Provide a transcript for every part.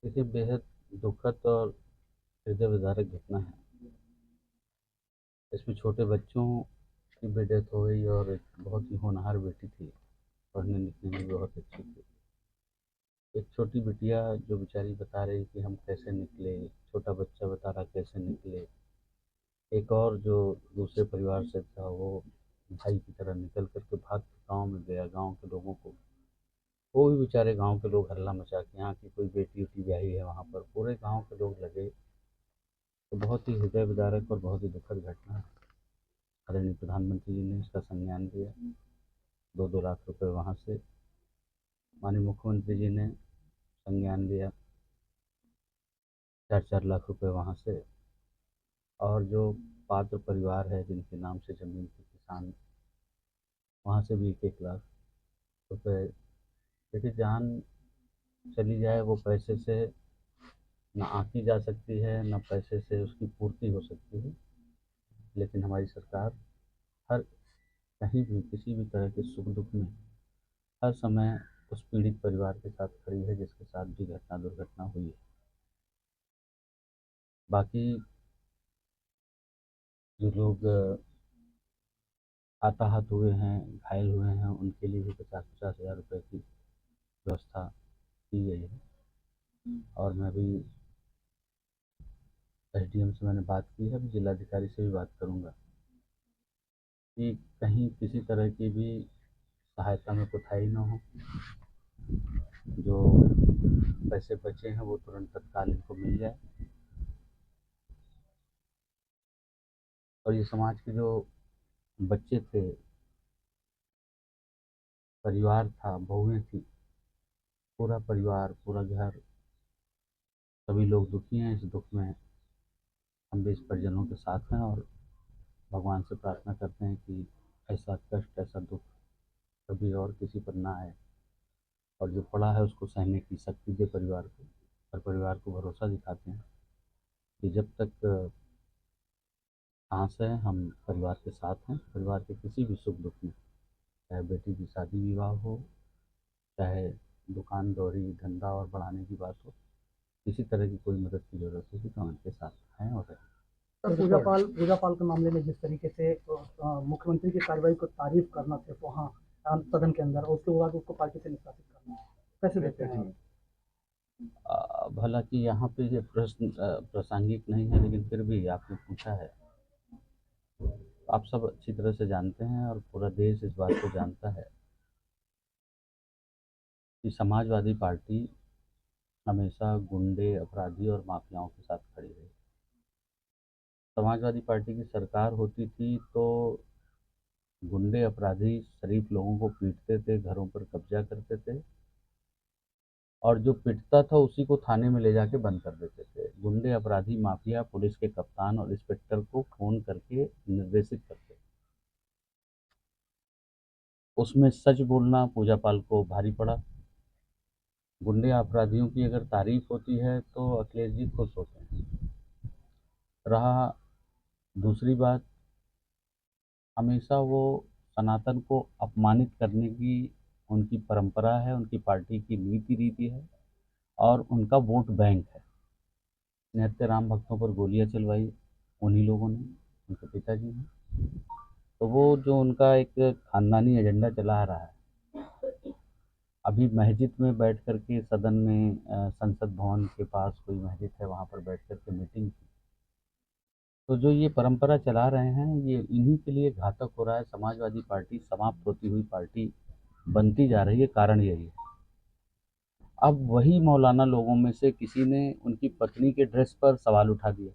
देखिए, बेहद दुखद और हृदय विदारक घटना है। इसमें छोटे बच्चों की भी डेथ हो गई और एक बहुत ही होनहार बेटी थी, पढ़ने लिखने में बहुत अच्छी थी। एक छोटी बिटिया जो बेचारी बता रही कि हम कैसे निकले, छोटा बच्चा बता रहा कैसे निकले। एक और जो दूसरे परिवार से था वो भाई की तरह निकल कर के भाग के गाँव में गया, गाँव के लोगों को, वो भी बेचारे गाँव के लोग हल्ला मचा के यहाँ की कोई बेटी उटी ब्याही है वहाँ पर, पूरे गाँव के लोग लगे। तो बहुत ही हृदय विदारक और बहुत ही दुखद घटना है। आदरणीय प्रधानमंत्री जी ने इसका संज्ञान लिया, 2-2 लाख रुपए वहाँ से। माननीय मुख्यमंत्री जी ने संज्ञान लिया, 4-4 लाख रुपए वहाँ से। और जो पात्र परिवार है जिनके नाम से ज़मीन थी, किसान, वहाँ से भी 1-1 लाख रुपए। देखिए, जान चली जाए वो पैसे से न आँकी जा सकती है, न पैसे से उसकी पूर्ति हो सकती है। लेकिन हमारी सरकार हर कहीं भी किसी भी तरह के सुख दुख में हर समय उस पीड़ित परिवार के साथ खड़ी है जिसके साथ भी घटना दुर्घटना हुई है। बाकी जो लोग हताहत हुए हैं, घायल हुए हैं, उनके लिए भी 50-50 हज़ार रुपये की व्यवस्था की गई है। और मैं अभी एसडीएम से मैंने बात की है, अभी जिलाधिकारी से भी बात करूँगा कि कहीं किसी तरह की भी सहायता में कोताही ना हो। जो पैसे बचे हैं वो तुरंत तत्काल इनको मिल जाए। और ये समाज के जो बच्चे थे, परिवार था, बहुएँ थी, पूरा परिवार, पूरा घर, सभी लोग दुखी हैं। इस दुःख में हम भी इस परिजनों के साथ हैं और भगवान से प्रार्थना करते हैं कि ऐसा कष्ट, ऐसा दुःख कभी और किसी पर ना आए और जो पड़ा है उसको सहने की शक्ति दे परिवार को। और परिवार को भरोसा दिखाते हैं कि जब तक सांस है हम परिवार के साथ हैं। परिवार के किसी भी सुख दुःख में, चाहे बेटी की शादी विवाह हो, चाहे दुकान दौरी धंधा और बढ़ाने की बात हो, किसी तरह की कोई मदद की ज़रूरत होगी तो हम उनके साथ हैं और रहें। सर, पूजा पाल के मामले में जिस तरीके से मुख्यमंत्री की कार्रवाई को तारीफ करना सिर्फ वहाँ सदन के अंदर और उसके बाद उसको पार्टी से निष्कासित करना, कैसे देखते हैं आप? हालाँकि यहाँ पे ये प्रश्न प्रासंगिक नहीं है, लेकिन फिर भी आपने पूछा है। आप सब अच्छी तरह से जानते हैं और पूरा देश इस बात को जानता है कि समाजवादी पार्टी हमेशा गुंडे, अपराधी और माफियाओं के साथ खड़ी रही। समाजवादी पार्टी की सरकार होती थी तो गुंडे, अपराधी शरीफ लोगों को पीटते थे, घरों पर कब्जा करते थे और जो पिटता था उसी को थाने में ले जाके बंद कर देते थे। गुंडे, अपराधी, माफिया पुलिस के कप्तान और इंस्पेक्टर को फ़ोन करके निर्देशित करते। उसमें सच बोलना पूजा पाल को भारी पड़ा। गुंडे अपराधियों की अगर तारीफ होती है तो अखिलेश जी खुश होते हैं। रहा दूसरी बात, हमेशा वो सनातन को अपमानित करने की उनकी परंपरा है, उनकी पार्टी की नीति रीति है और उनका वोट बैंक है। निहत्थे राम भक्तों पर गोलियां चलवाई उन्हीं लोगों ने, उनके पिताजी ने। तो वो जो उनका एक खानदानी एजेंडा चला आ रहा है, अभी मस्जिद में बैठ कर के सदन में संसद भवन के पास कोई मस्जिद है, वहाँ पर बैठ कर के मीटिंग की। तो जो ये परंपरा चला रहे हैं, ये इन्हीं के लिए घातक हो रहा है। समाजवादी पार्टी समाप्त होती हुई पार्टी बनती जा रही है, कारण यही है। अब वही मौलाना लोगों में से किसी ने उनकी पत्नी के ड्रेस पर सवाल उठा दिया,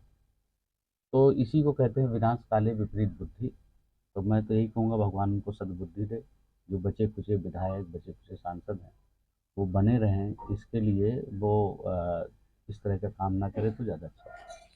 तो इसी को कहते हैं विनाश काले विपरीत बुद्धि। तो मैं तो यही कहूँगा भगवान उनको सद्बुद्धि दे। जो बचे खुचे विधायक, बचे खुचे सांसद हैं, वो बने रहें, इसके लिए वो इस तरह का काम ना करे तो ज़्यादा अच्छा है।